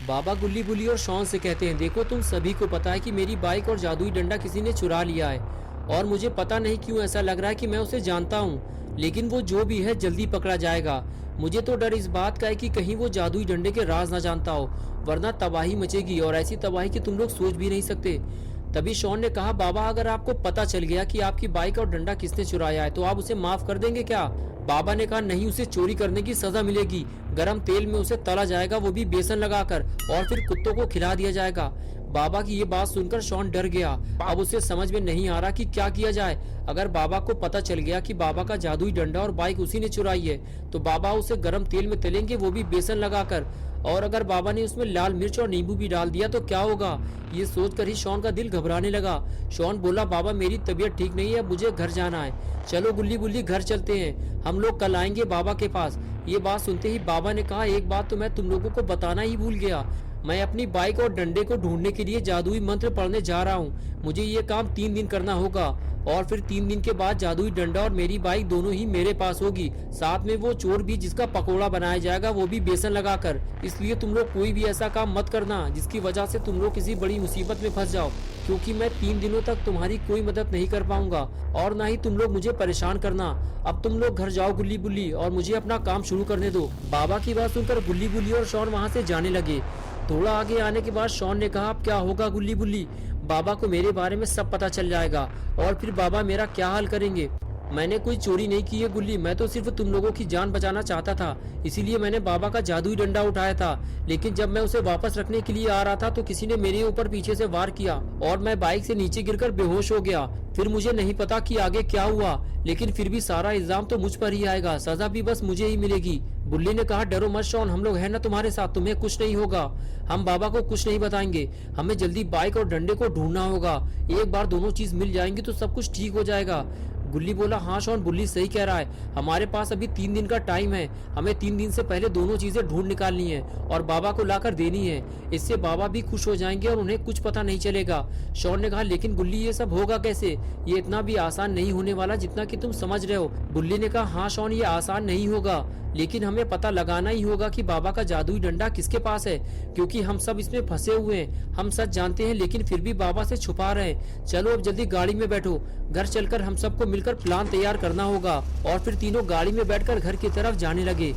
बाबा गुल्ली बुल्ली और शॉन से कहते हैं, देखो तुम सभी को पता है कि मेरी बाइक और जादुई डंडा किसी ने चुरा लिया है और मुझे पता नहीं क्यों ऐसा लग रहा है कि मैं उसे जानता हूँ, लेकिन वो जो भी है जल्दी पकड़ा जाएगा। मुझे तो डर इस बात का है कि कहीं वो जादुई डंडे के राज ना जानता हो, वरना तबाही मचेगी और ऐसी तबाही कि तुम लोग सोच भी नहीं सकते। तभी शॉन ने कहा, बाबा अगर आपको पता चल गया कि आपकी बाइक और डंडा किसने चुराया है तो आप उसे माफ कर देंगे क्या? बाबा ने कहा, नहीं, उसे चोरी करने की सजा मिलेगी। गरम तेल में उसे तला जाएगा, वो भी बेसन लगाकर, और फिर कुत्तों को खिला दिया जाएगा। बाबा की ये बात सुनकर शॉन डर गया। अब उसे समझ में नहीं आ रहा कि क्या किया जाए। अगर बाबा को पता चल गया कि बाबा का जादुई डंडा और बाइक उसी ने चुराई है तो बाबा उसे गरम तेल में तलेंगे, वो भी बेसन लगाकर। और अगर बाबा ने उसमें लाल मिर्च और नींबू भी डाल दिया तो क्या होगा? ये सोचकर ही शॉन का दिल घबराने लगा। शॉन बोला, बाबा मेरी तबीयत ठीक नहीं है, मुझे घर जाना है। चलो गुल्ली बुल्ली घर चलते हैं, हम लोग कल आएंगे बाबा के पास। ये बात सुनते ही बाबा ने कहा, एक बात तो मैं तुम लोगों को बताना ही भूल गया। मैं अपनी बाइक और डंडे को ढूंढने के लिए जादुई मंत्र पढ़ने जा रहा हूँ। मुझे ये काम 3 दिन करना होगा और फिर 3 दिन के बाद जादुई डंडा और मेरी बाइक दोनों ही मेरे पास होगी, साथ में वो चोर भी जिसका पकोड़ा बनाया जाएगा, वो भी बेसन लगाकर। इसलिए तुम लोग कोई भी ऐसा काम मत करना जिसकी वजह से तुम लोग किसी बड़ी मुसीबत में फंस जाओ, क्योंकि मैं 3 दिनों तक तुम्हारी कोई मदद नहीं कर पाऊंगा और ना ही तुम लोग मुझे परेशान करना। अब तुम लोग घर जाओ गुल्ली बुल्ली और मुझे अपना काम शुरू करने दो। बाबा की बात सुनकर गुल्ली बुल्ली और शॉन वहाँ से जाने लगे। थोड़ा आगे आने के बाद शॉन ने कहा, अब क्या होगा गुल्ली बुल्ली? बाबा को मेरे बारे में सब पता चल जाएगा और फिर बाबा मेरा क्या हाल करेंगे? मैंने कोई चोरी नहीं की है गुल्ली, मैं तो सिर्फ तुम लोगों की जान बचाना चाहता था, इसीलिए मैंने बाबा का जादुई डंडा उठाया था। लेकिन जब मैं उसे वापस रखने के लिए आ रहा था तो किसी ने मेरे ऊपर पीछे से वार किया और मैं बाइक से नीचे गिरकर बेहोश हो गया। फिर मुझे नहीं पता कि आगे क्या हुआ, लेकिन फिर भी सारा इल्जाम तो मुझ पर ही आएगा, सजा भी बस मुझे ही मिलेगी। बुल्ली ने कहा, डरो मत शॉन, हम लोग हैं ना तुम्हारे साथ, तुम्हें कुछ नहीं होगा। हम बाबा को कुछ नहीं बताएंगे। हमें जल्दी बाइक और डंडे को ढूंढना होगा। एक बार दोनों चीज मिल जाएंगी तो सब कुछ ठीक हो जाएगा। गुल्ली बोला, हाँ शॉन, बुल्ली सही कह रहा है। हमारे पास अभी 3 दिन का टाइम है। हमें 3 दिन से पहले दोनों चीजें ढूंढ निकालनी है और बाबा को लाकर देनी है। इससे बाबा भी खुश हो जाएंगे और उन्हें कुछ पता नहीं चलेगा। शॉन ने कहा, लेकिन गुल्ली ये सब होगा कैसे? ये इतना भी आसान नहीं होने वाला जितना कि तुम समझ रहे हो। बुल्ली ने कहा, हाँ शॉन, ये आसान नहीं होगा, लेकिन हमें पता लगाना ही होगा कि बाबा का जादुई डंडा किसके पास है, क्योंकि हम सब इसमें फंसे हुए हैं। हम सच जानते हैं लेकिन फिर भी बाबा से छुपा रहे हैं। चलो अब जल्दी गाड़ी में बैठो, घर चलकर हम सबको मिलकर प्लान तैयार करना होगा। और फिर तीनों गाड़ी में बैठकर घर की तरफ जाने लगे।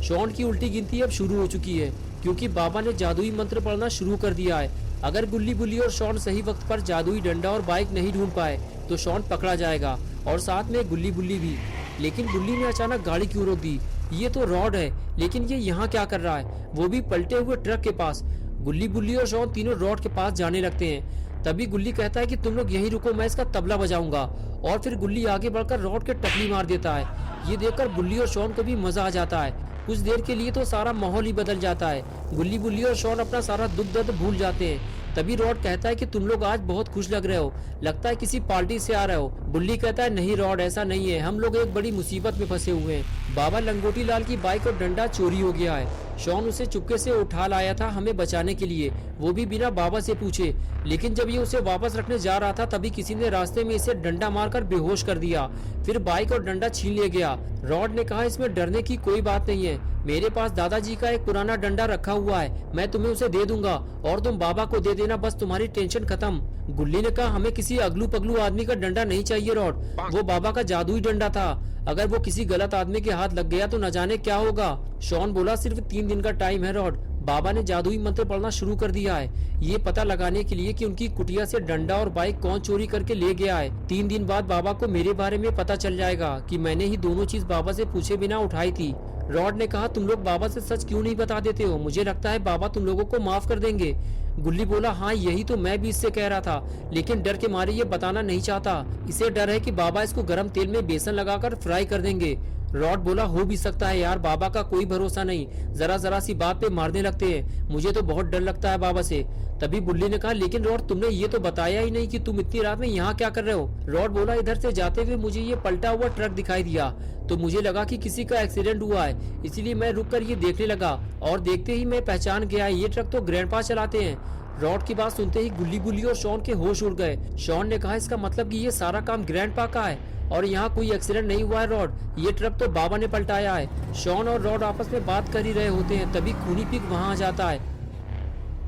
शॉन की उल्टी गिनती अब शुरू हो चुकी है क्योंकि बाबा ने जादुई मंत्र पढ़ना शुरू कर दिया है। अगर गुल्ली बुल्ली और शॉन सही वक्त पर जादुई डंडा और बाइक नहीं ढूंढ पाए तो शॉन पकड़ा जाएगा और साथ में गुल्ली बुल्ली भी। लेकिन गुल्ली ने अचानक गाड़ी क्यों रोक दी? ये तो रॉड है, लेकिन ये यहाँ क्या कर रहा है, वो भी पलटे हुए ट्रक के पास। गुल्ली बुल्ली और शॉन तीनों रॉड के पास जाने लगते हैं। तभी गुल्ली कहता है कि तुम लोग यहीं रुको, मैं इसका तबला बजाऊंगा। और फिर गुल्ली आगे बढ़कर रॉड के टकली मार देता है। ये देखकर बुल्ली और शॉन को भी मजा आ जाता है। कुछ देर के लिए तो सारा माहौल ही बदल जाता है। गुल्ली बुल्ली और शॉन अपना सारा दुख दर्द भूल जाते हैं। तभी रॉड कहता है कि तुम लोग आज बहुत खुश लग रहे हो, लगता है किसी पार्टी से आ रहे हो। बुल्ली कहता है, नहीं रॉड, ऐसा नहीं है, हम लोग एक बड़ी मुसीबत में फंसे हुए हैं। बाबा लंगोटी लाल की बाइक और डंडा चोरी हो गया है। शॉन उसे चुपके से उठा लाया था हमें बचाने के लिए, वो भी बिना बाबा से पूछे। लेकिन जब ये उसे वापस रखने जा रहा था तभी किसी ने रास्ते में इसे डंडा मारकर बेहोश कर दिया। फिर बाइक और डंडा छीन लिया गया। रॉड ने कहा, इसमें डरने की कोई बात नहीं है, मेरे पास दादाजी का एक पुराना डंडा रखा हुआ है, मैं तुम्हें उसे दे दूंगा और तुम बाबा को दे देना, बस तुम्हारी टेंशन खत्म। गुल्ली ने कहा, हमें किसी अगलू पगलू आदमी का डंडा नहीं चाहिए रॉड, वो बाबा का जादुई डंडा था, अगर वो किसी गलत आदमी के हाथ लग गया तो न जाने क्या होगा। शॉन बोला, सिर्फ 3 दिन का टाइम है रॉड, बाबा ने जादुई मंत्र पढ़ना शुरू कर दिया है, ये पता लगाने के लिए कि उनकी कुटिया से डंडा और बाइक कौन चोरी करके ले गया है। 3 दिन बाद बाबा को मेरे बारे में पता चल जाएगा कि मैंने ही दोनों चीज बाबा से पूछे बिना उठाई थी। रॉड ने कहा, तुम लोग बाबा से सच क्यों नहीं बता देते हो? मुझे लगता है बाबा तुम लोगों को माफ कर देंगे। गुल्ली बोला, हाँ यही तो मैं भी इससे कह रहा था, लेकिन डर के मारे ये बताना नहीं चाहता। इसे डर है कि बाबा इसको गर्म तेल में बेसन लगाकर फ्राई कर देंगे। रॉड बोला, हो भी सकता है यार, बाबा का कोई भरोसा नहीं, जरा जरा सी बात पे मारने लगते हैं, मुझे तो बहुत डर लगता है बाबा से। तभी बुल्ली ने कहा, लेकिन रॉड तुमने ये तो बताया ही नहीं कि तुम इतनी रात में यहाँ क्या कर रहे हो। रॉड बोला, इधर से जाते हुए मुझे ये पलटा हुआ ट्रक दिखाई दिया तो मुझे लगा कि किसी का एक्सीडेंट हुआ है, इसीलिए मैं रुक कर ये देखने लगा और देखते ही मैं पहचान गया, ये ट्रक तो ग्रैंडपा चलाते हैं। रॉड की बात सुनते ही गुल्ली बुल्ली और शॉन के होश उड़ गए। शॉन ने कहा, इसका मतलब कि ये सारा काम ग्रैंडपा का है और यहाँ कोई एक्सीडेंट नहीं हुआ है रॉड, ये ट्रक तो बाबा ने पलटाया है। शॉन और रॉड आपस में बात कर ही रहे होते हैं, तभी खूनी पिग वहाँ आ जाता है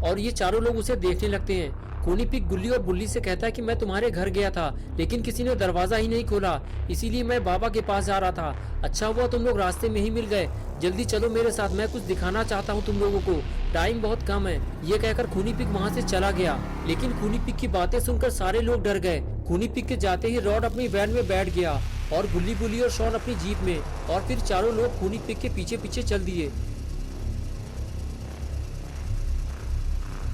और ये चारों लोग उसे देखने लगते हैं। खूनी पिग गुल्ली और बुल्ली से कहता है कि मैं तुम्हारे घर गया था लेकिन किसी ने दरवाजा ही नहीं खोला, इसीलिए मैं बाबा के पास जा रहा था। अच्छा हुआ तुम लोग रास्ते में ही मिल गए, जल्दी चलो मेरे साथ, मैं कुछ दिखाना चाहता हूँ तुम लोगों को, टाइम बहुत कम है। ये कहकर खूनी पिग वहाँ से चला गया। लेकिन खूनी पिग की बातें सुनकर सारे लोग डर गए। खूनी पिग के जाते ही रॉड अपनी वैन में बैठ गया और गुल्ली बुल्ली और शॉन अपनी जीप में, और फिर चारों लोग खूनी पिग के पीछे पीछे चल दिए।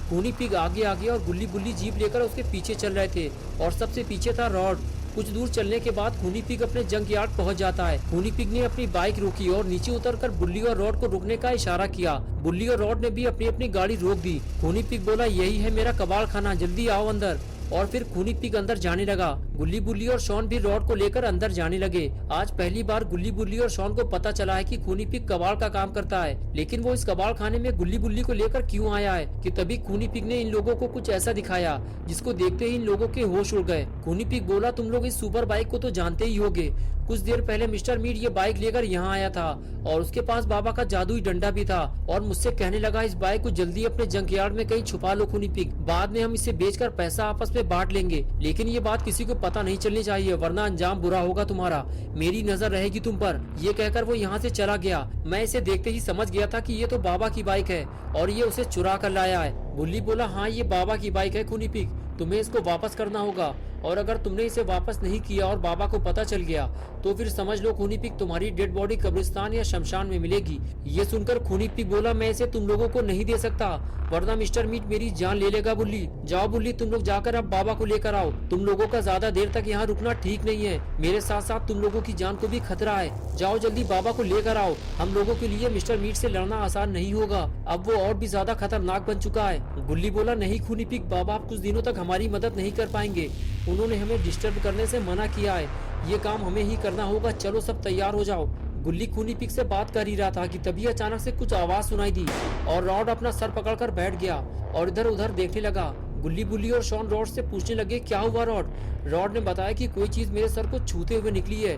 खूनी पिग आगे आ गया और गुल्ली बुल्ली जीप लेकर उसके पीछे चल रहे थे और सबसे पीछे था रॉड। कुछ दूर चलने के बाद खूनी पिग अपने जंक यार्ड पहुंच जाता है। खूनी पिग ने अपनी बाइक रोकी और नीचे उतरकर बुल्ली और रॉड को रुकने का इशारा किया। बुल्ली और रॉड ने भी अपनी अपनी गाड़ी रोक दी। खूनी पिग बोला, यही है मेरा कबाड़ खाना, जल्दी आओ अंदर। और फिर खूनी पिग अंदर जाने लगा। गुल्ली बुल्ली और शॉन भी रॉड को लेकर अंदर जाने लगे। आज पहली बार गुल्ली बुल्ली और शॉन को पता चला है कि खूनी पिग कबाड़ का काम करता है, लेकिन वो इस कबाड़ खाने में गुल्ली बुल्ली को लेकर क्यों आया है कि तभी खूनी पिग ने इन लोगों को कुछ ऐसा दिखाया जिसको देखते ही इन लोगों के होश उड़ गए। खूनी पिग बोला, तुम लोग इस सुपर बाइक को तो जानते ही होगे, कुछ देर पहले मिस्टर मीट ये बाइक लेकर यहाँ आया था और उसके पास बाबा का जादुई डंडा भी था और मुझसे कहने लगा इस बाइक को जल्दी अपने जंक यार्ड में कहीं छुपा लो खूनी पिग, बाद में हम इसे बेचकर पैसा आपस में बांट लेंगे। लेकिन ये बात किसी को पता नहीं चलनी चाहिए वरना अंजाम बुरा होगा तुम्हारा, मेरी नजर रहेगी तुम पर। ये कहकर वो यहाँ से चला गया। मैं इसे देखते ही समझ गया था कि ये तो बाबा की बाइक है और ये उसे चुरा कर लाया है। बुल्ली बोला, हाँ ये बाबा की बाइक है खूनी पिग, तुम्हें इसको वापस करना होगा और अगर तुमने इसे वापस नहीं किया और बाबा को पता चल गया तो फिर समझ लो खूनी पिग तुम्हारी डेड बॉडी कब्रिस्तान या शमशान में मिलेगी। ये सुनकर खूनी पिग बोला, मैं इसे तुम लोगों को नहीं दे सकता वरना मिस्टर मीट मेरी जान ले लेगा। बुल्ली, जाओ बुल्ली, तुम लोग जाकर अब बाबा को लेकर आओ, तुम लोगों का ज्यादा देर तक यहाँ रुकना ठीक नहीं है, मेरे साथ साथ तुम लोगों की जान को भी खतरा है। जाओ जल्दी बाबा को लेकर आओ, हम लोगों के लिए मिस्टर मीट से लड़ना आसान नहीं होगा, अब वो और भी ज्यादा खतरनाक बन चुका है। गुल्ली बोला, नहीं खूनी पिग, बाबा आप कुछ दिनों तक हमारी मदद नहीं कर पाएंगे, उन्होंने हमें डिस्टर्ब करने से मना किया है, ये काम हमें ही करना होगा, चलो सब तैयार हो जाओ। गुल्ली खूनी पिग से बात कर ही रहा था कि तभी अचानक से कुछ आवाज सुनाई दी और रॉड अपना सर पकड़कर बैठ गया और इधर उधर देखने लगा। गुल्ली बुल्ली और शॉन रॉड से पूछने लगे, क्या हुआ रॉड? रॉड ने बताया कि कोई चीज मेरे सर को छूते हुए निकली है।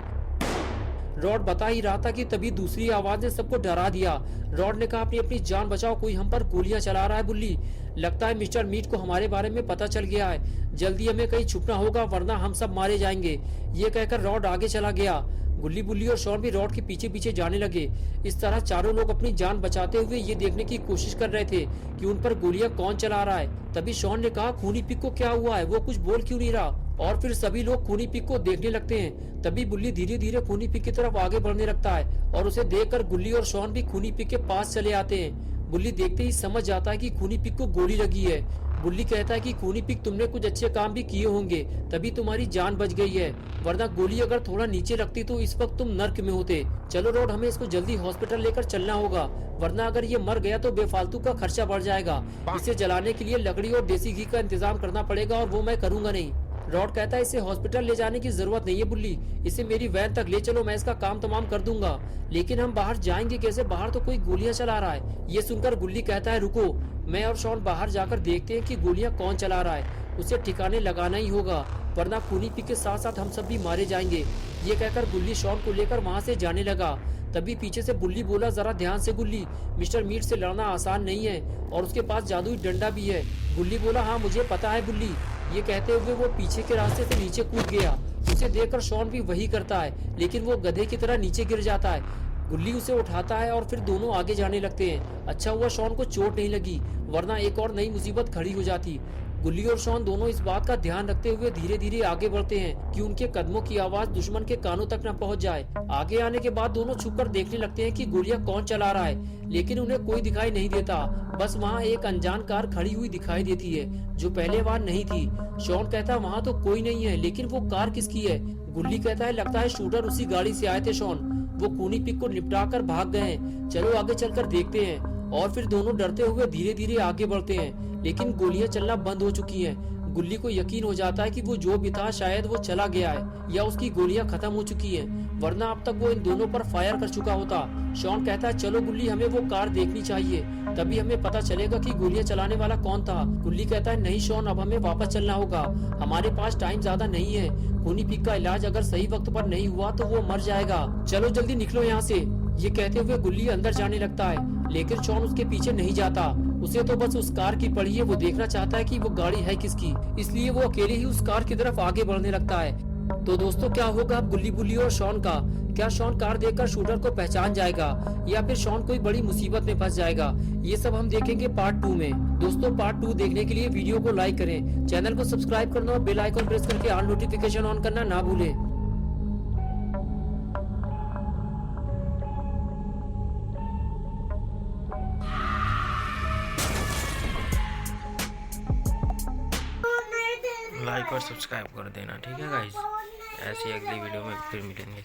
रॉड बता ही रहा था कि तभी दूसरी आवाज ने सबको डरा दिया। रॉड ने कहा, अपनी अपनी जान बचाओ, कोई हम पर गोलियां चला रहा है बुल्ली, लगता है मिस्टर मीट को हमारे बारे में पता चल गया है, जल्दी हमें कहीं छुपना होगा वरना हम सब मारे जाएंगे। ये कहकर रॉड आगे चला गया। गुल्ली बुल्ली और शॉन भी रॉड के पीछे पीछे जाने लगे। इस तरह चारों लोग अपनी जान बचाते हुए ये देखने की कोशिश कर रहे थे कि उन पर गोलियां कौन चला रहा है। तभी शॉन ने कहा, खूनी पिग को क्या हुआ है, वो कुछ बोल क्यों नहीं रहा? और फिर सभी लोग खूनी पिग को देखने लगते हैं। तभी बुल्ली धीरे धीरे खूनी पिग की तरफ आगे बढ़ने लगता है और उसे देखकर गुल्ली और शॉन भी खूनी पिग के पास चले आते हैं। बुल्ली देखते ही समझ जाता है कि खूनी पिग को गोली लगी है। बुल्ली कहता है कि खूनी पिग, तुमने कुछ अच्छे काम भी किए होंगे तभी तुम्हारी जान बच गई है, वरना गोली अगर थोड़ा नीचे लगती तो इस वक्त तुम नर्क में होते। चलो रॉड, हमें इसको जल्दी हॉस्पिटल लेकर चलना होगा वरना अगर ये मर गया तो बेफालतू का खर्चा बढ़ जाएगा, इसे जलाने के लिए लकड़ी और देसी घी का इंतजाम करना पड़ेगा और वो मैं करूंगा नहीं। रॉड कहता है, इसे हॉस्पिटल ले जाने की जरूरत नहीं है बुल्ली, इसे मेरी वैन तक ले चलो, मैं इसका काम तमाम कर दूंगा, लेकिन हम बाहर जाएंगे कैसे, बाहर तो कोई गोलियां चला रहा है। ये सुनकर गुल्ली कहता है, रुको, मैं और शॉन बाहर जाकर देखते हैं कि गोलियां कौन चला रहा है, उसे ठिकाने लगाना ही होगा वरना खूनी पिग के साथ साथ हम सब भी मारे जाएंगे। ये कहकर गुल्ली शॉन को लेकर वहाँ से जाने लगा। तभी पीछे से बुल्ली बोला, जरा ध्यान से गुल्ली, मिस्टर मीट से लड़ना आसान नहीं है और उसके पास जादुई डंडा भी है। गुल्ली बोला, हाँ मुझे पता है बुल्ली। ये कहते हुए वो पीछे के रास्ते से नीचे कूद गया। उसे देखकर शॉन भी वही करता है, लेकिन वो गधे की तरह नीचे गिर जाता है। गुल्ली उसे उठाता है और फिर दोनों आगे जाने लगते हैं। अच्छा हुआ शॉन को चोट नहीं लगी वरना एक और नई मुसीबत खड़ी हो जाती। गुल्ली और शॉन दोनों इस बात का ध्यान रखते हुए धीरे धीरे आगे बढ़ते हैं कि उनके कदमों की आवाज दुश्मन के कानों तक न पहुंच जाए। आगे आने के बाद दोनों छुपकर देखने लगते हैं कि गोलियां कौन चला रहा है, लेकिन उन्हें कोई दिखाई नहीं देता। बस वहाँ एक अनजान कार खड़ी हुई दिखाई देती है जो पहले वहाँ नहीं थी। शॉन कहता है, वहाँ तो कोई नहीं है, लेकिन वो कार किसकी है? गुल्ली कहता है, लगता है शूटर उसी गाड़ी से आए थे शॉन, वो खूनी पिग को निपटा कर भाग गए हैं, चलो आगे चलकर देखते हैं। और फिर दोनों डरते हुए धीरे धीरे आगे बढ़ते हैं, लेकिन गोलियां चलना बंद हो चुकी हैं। गुल्ली को यकीन हो जाता है कि वो जो भी था शायद वो चला गया है या उसकी गोलियां खत्म हो चुकी हैं, वरना अब तक वो इन दोनों पर फायर कर चुका होता। शॉन कहता है चलो गुल्ली, हमें वो कार देखनी चाहिए, तभी हमें पता चलेगा कि गोलियां चलाने वाला कौन था। गुल्ली कहता है नहीं शॉन, अब हमें वापस चलना होगा, हमारे पास टाइम ज्यादा नहीं है। खूनी पिग का इलाज अगर सही वक्त पर नहीं हुआ तो वो मर जाएगा, चलो जल्दी निकलो यहाँ से। ये कहते हुए गुल्ली अंदर जाने लगता है, लेकिन शॉन उसके पीछे नहीं जाता। उसे तो बस उस कार की पड़ी है, वो देखना चाहता है कि वो गाड़ी है किसकी, इसलिए वो अकेले ही उस कार की तरफ आगे बढ़ने लगता है। तो दोस्तों क्या होगा अब गुल्ली बुल्ली और शॉन का? क्या शॉन कार देखकर शूटर को पहचान जाएगा या फिर शॉन कोई बड़ी मुसीबत में फंस जाएगा? ये सब हम देखेंगे पार्ट 2 में। दोस्तों पार्ट 2 देखने के लिए वीडियो को लाइक करें, चैनल को सब्सक्राइब करना और बेल आइकन प्रेस करके ऑल नोटिफिकेशन ऑन करना ना भूलें। लाइक और सब्सक्राइब कर देना, ठीक है गाइस। ऐसी अगली वीडियो में फिर मिलेंगे।